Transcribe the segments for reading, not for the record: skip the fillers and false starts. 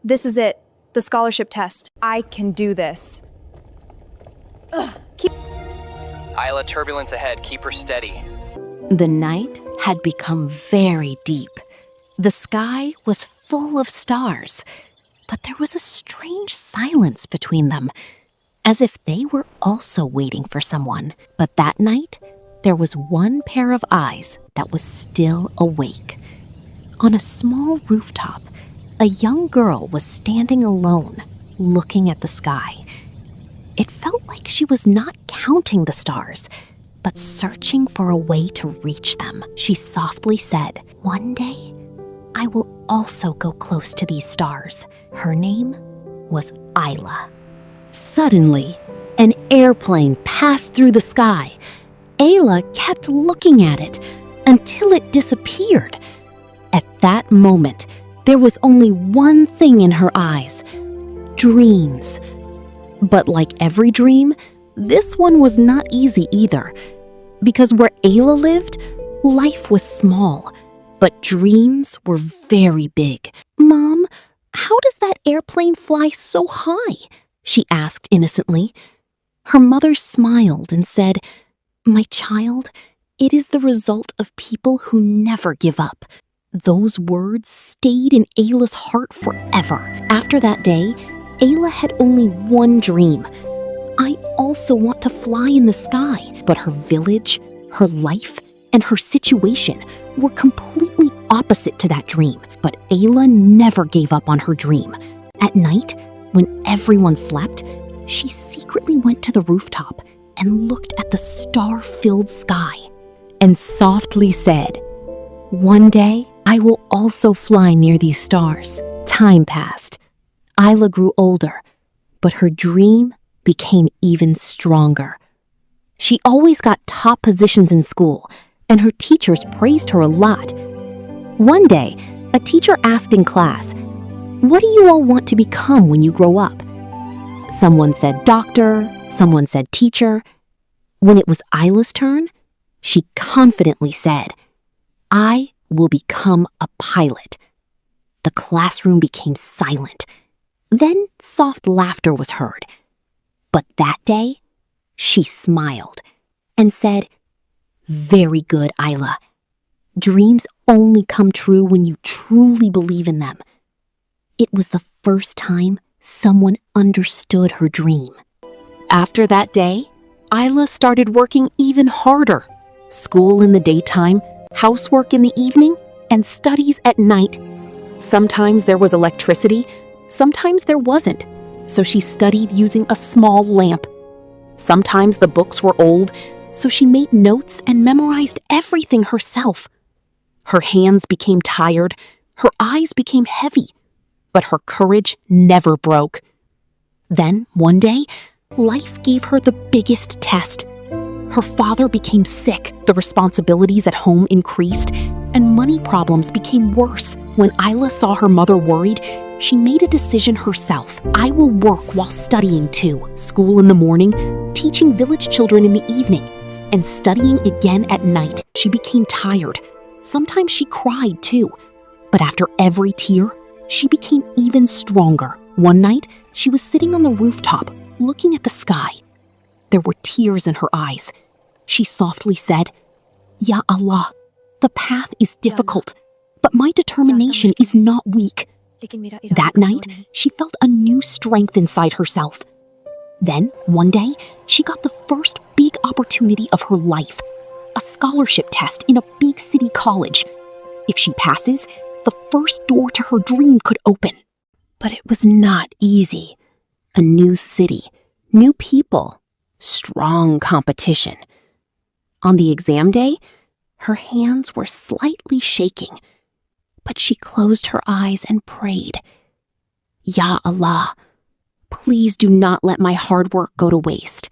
This is it. The scholarship test. I can do this. Ayla, turbulence ahead. Keep her steady. The night had become very deep. The sky was full of stars, but there was a strange silence between them, as if they were also waiting for someone. But that night, there was one pair of eyes that was still awake. On a small rooftop, a young girl was standing alone, looking at the sky. It felt like she was not counting the stars, but searching for a way to reach them. She softly said, "One day, I will also go close to these stars." Her name was Ayla. Suddenly, an airplane passed through the sky. Ayla kept looking at it until it disappeared. At that moment, there was only one thing in her eyes: dreams. But like every dream, this one was not easy either, because where Ayla lived, life was small, but dreams were very big. "Mom, how does that airplane fly so high?" she asked innocently. Her mother smiled and said, "My child, it is the result of people who never give up." Those words stayed in Ayla's heart forever. After that day, Ayla had only one dream. "I also want to fly in the sky." But her village, her life, and her situation were completely opposite to that dream. But Ayla never gave up on her dream. At night, when everyone slept, she secretly went to the rooftop and looked at the star-filled sky and softly said, "One day, I will also fly near these stars." Time passed. Ayla grew older, but her dream became even stronger. She always got top positions in school, and her teachers praised her a lot. One day, a teacher asked in class, "What do you all want to become when you grow up?" Someone said doctor, someone said teacher. When it was Ayla's turn, she confidently said, "I will become a pilot." The classroom became silent. Then soft laughter was heard. But that day, she smiled and said, "Very good, Ayla. Dreams only come true when you truly believe in them." It was the first time someone understood her dream. After that day, Ayla started working even harder. School in the daytime, housework in the evening, and studies at night. Sometimes there was electricity, sometimes there wasn't, so she studied using a small lamp. Sometimes the books were old, so she made notes and memorized everything herself. Her hands became tired, her eyes became heavy, but her courage never broke. Then, one day, life gave her the biggest test. Her father became sick, the responsibilities at home increased, and money problems became worse. When Ayla saw her mother worried, she made a decision herself. "I will work while studying too. School in the morning, teaching village children in the evening, and studying again at night." She became tired. Sometimes she cried too. But after every tear, she became even stronger. One night, she was sitting on the rooftop, looking at the sky. There were tears in her eyes. She softly said, "Ya Allah, the path is difficult, but my determination is not weak." That night, she felt a new strength inside herself. Then, one day, she got the first big opportunity of her life, a scholarship test in a big city college. If she passes, the first door to her dream could open. But it was not easy. A new city, new people, strong competition. On the exam day, her hands were slightly shaking, but she closed her eyes and prayed, "Ya Allah, please do not let my hard work go to waste."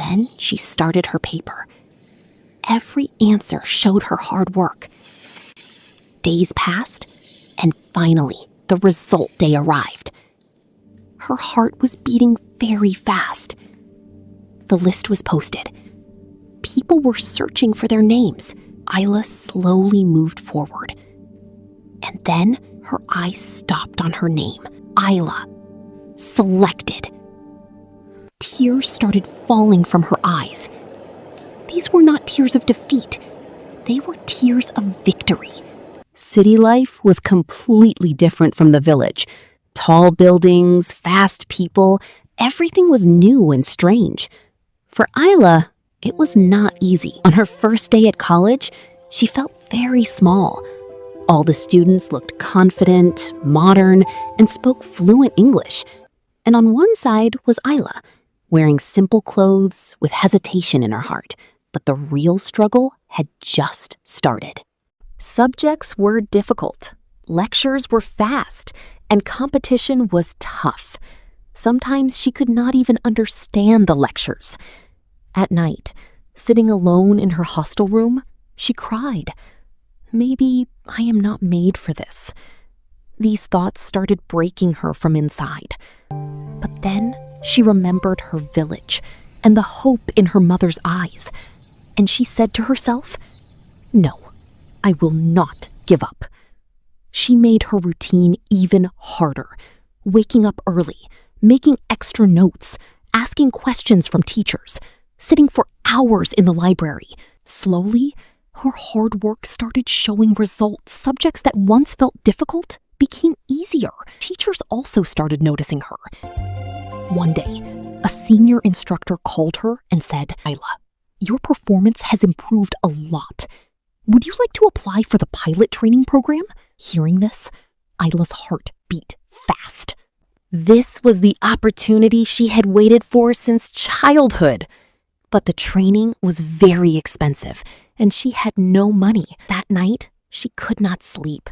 Then she started her paper. Every answer showed her hard work. Days passed, and finally, the result day arrived. Her heart was beating very fast. The list was posted. People were searching for their names. Ayla slowly moved forward. And then Her eyes stopped on her name, Ayla. Selected. Tears started falling from her eyes. These were not tears of defeat. They were tears of victory. City life was completely different from the village. Tall buildings, fast people, everything was new and strange. For Ayla, it was not easy. On her first day at college, she felt very small. All the students looked confident, modern, and spoke fluent English. And on one side was Ayla, wearing simple clothes with hesitation in her heart. But the real struggle had just started. Subjects were difficult, lectures were fast, and competition was tough. Sometimes she could not even understand the lectures. At night, sitting alone in her hostel room, she cried. Maybe I am not made for this. These thoughts started breaking her from inside. But then she remembered her village and the hope in her mother's eyes. And she said to herself, "No, I will not give up." She made her routine even harder, waking up early, making extra notes, asking questions from teachers, sitting for hours in the library. Slowly, her hard work started showing results. Subjects that once felt difficult became easier. Teachers also started noticing her. One day, a senior instructor called her and said, "Ayla, your performance has improved a lot. Would you like to apply for the pilot training program?" Hearing this, Ayla's heart beat fast. This was the opportunity she had waited for since childhood. But the training was very expensive, and she had no money. That night, she could not sleep.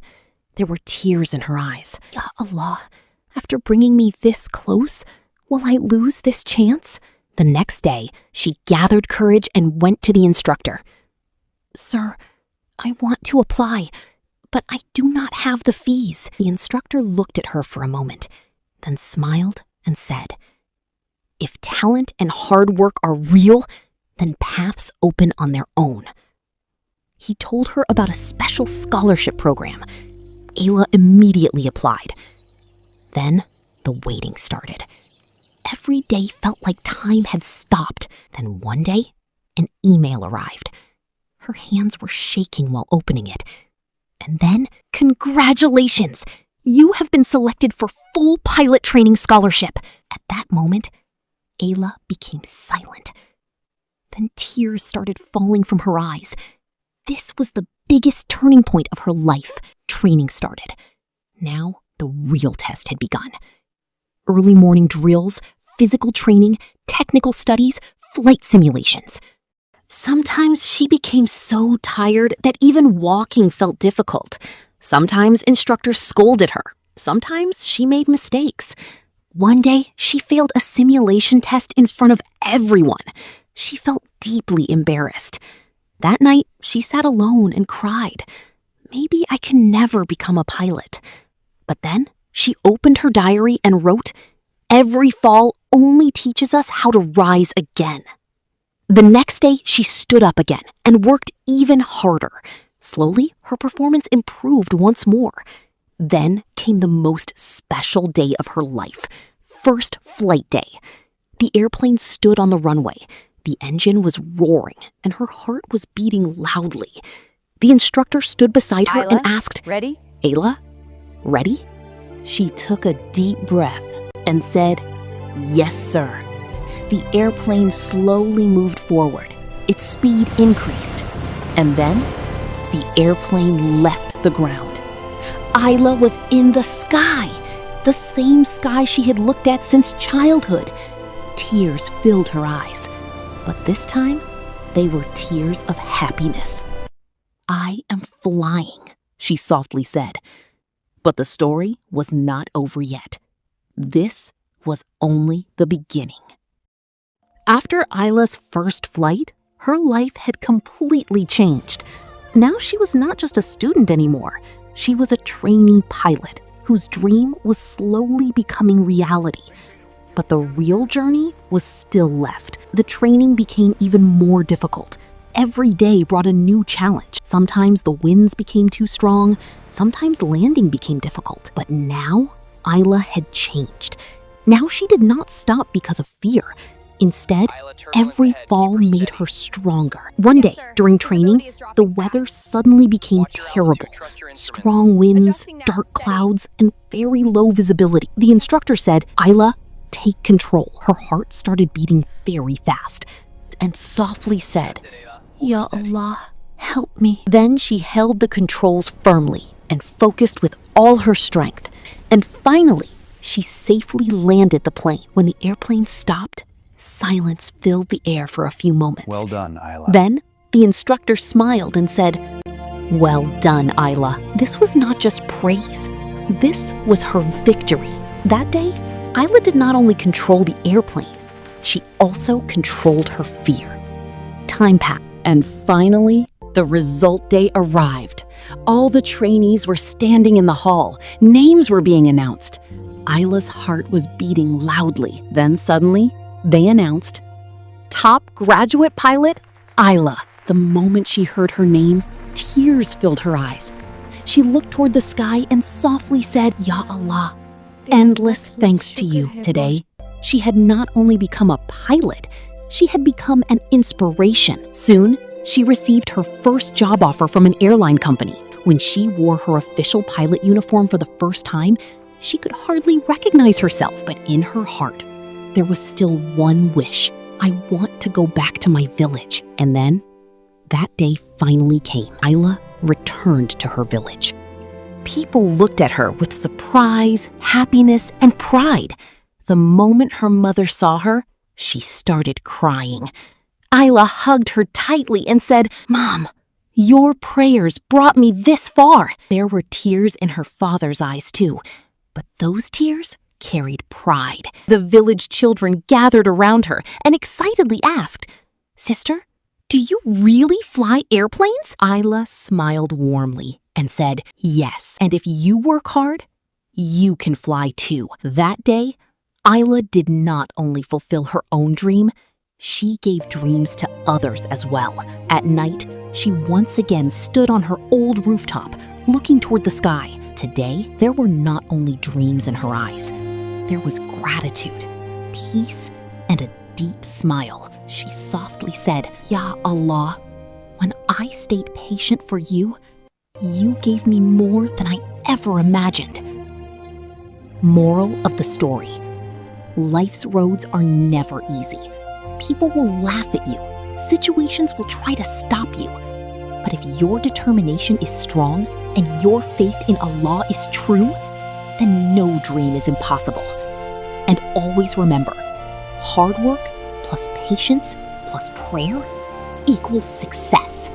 There were tears in her eyes. Ya Allah, after bringing me this close, will I lose this chance? The next day, she gathered courage and went to the instructor. "Sir, I want to apply, but I do not have the fees." The instructor looked at her for a moment, then smiled and said, "If talent and hard work are real, then paths open on their own." He told her about a special scholarship program. Ayla immediately applied. Then the waiting started. Every day felt like time had stopped. Then one day, an email arrived. Her hands were shaking while opening it. And then, "Congratulations! You have been selected for full pilot training scholarship." At that moment, Ayla became silent. Then tears started falling from her eyes. This was the biggest turning point of her life. Training started. Now, the real test had begun. Early morning drills, physical training, technical studies, flight simulations. Sometimes she became so tired that even walking felt difficult. Sometimes instructors scolded her. Sometimes she made mistakes. One day, she failed a simulation test in front of everyone. She felt deeply embarrassed. That night, she sat alone and cried. Maybe I can never become a pilot. But then, she opened her diary and wrote, "Every fall only teaches us how to rise again." The next day, she stood up again and worked even harder. Slowly, her performance improved once more. Then came the most special day of her life, first flight day. The airplane stood on the runway. The engine was roaring, and her heart was beating loudly. The instructor stood beside her and asked, Ready? "Ayla, ready?" She took a deep breath and said, "Yes, sir." The airplane slowly moved forward. Its speed increased. And then, the airplane left the ground. Ayla was in the sky, the same sky she had looked at since childhood. Tears filled her eyes. But this time, they were tears of happiness. "I am flying," she softly said. But the story was not over yet. This was only the beginning. After Ayla's first flight, her life had completely changed. Now she was not just a student anymore. She was a trainee pilot whose dream was slowly becoming reality. But the real journey was still left. The training became even more difficult. every day brought a new challenge. Sometimes the winds became too strong, sometimes landing became difficult. But now, Ayla had changed. Now she did not stop because of fear. Instead, every fall made her stronger. One day, during training, the weather suddenly became terrible. Strong winds, dark clouds, and very low visibility. The instructor said, "Ayla, take control." Her heart started beating very fast and softly said, "Ya Allah, help me." Then she held the controls firmly and focused with all her strength. And finally, she safely landed the plane. When the airplane stopped, silence filled the air for a few moments. Well done, Ayla. Then the instructor smiled and said, "Well done, Ayla." This was not just praise. This was her victory. That day, Ayla did not only control the airplane, she also controlled her fear. Time passed, and finally, the result day arrived. All the trainees were standing in the hall. Names were being announced. Ayla's heart was beating loudly. Then suddenly, they announced, "Top graduate pilot, Ayla." The moment she heard her name, tears filled her eyes. She looked toward the sky and softly said, "Ya Allah, endless thanks to you." Today, she had not only become a pilot, she had become an inspiration. Soon, she received her first job offer from an airline company. When she wore her official pilot uniform for the first time, she could hardly recognize herself, but in her heart, there was still one wish. "I want to go back to my village." And then, that day finally came. Ayla returned to her village. People looked at her with surprise, happiness, and pride. The moment her mother saw her, she started crying. Ayla hugged her tightly and said, "Mom, your prayers brought me this far." There were tears in her father's eyes too, but those tears carried pride. The village children gathered around her and excitedly asked, "Sister, do you really fly airplanes?" Ayla smiled warmly and said, "Yes, and if you work hard, you can fly too." That day, Ayla did not only fulfill her own dream, she gave dreams to others as well. At night, she once again stood on her old rooftop, looking toward the sky. Today, there were not only dreams in her eyes. There was gratitude, peace, and a deep smile. She softly said, "Ya Allah, when I stayed patient for you, you gave me more than I ever imagined." Moral of the story: life's roads are never easy. People will laugh at you. Situations will try to stop you. But if your determination is strong and your faith in Allah is true, then no dream is impossible. And always remember, hard work plus patience plus prayer equals success.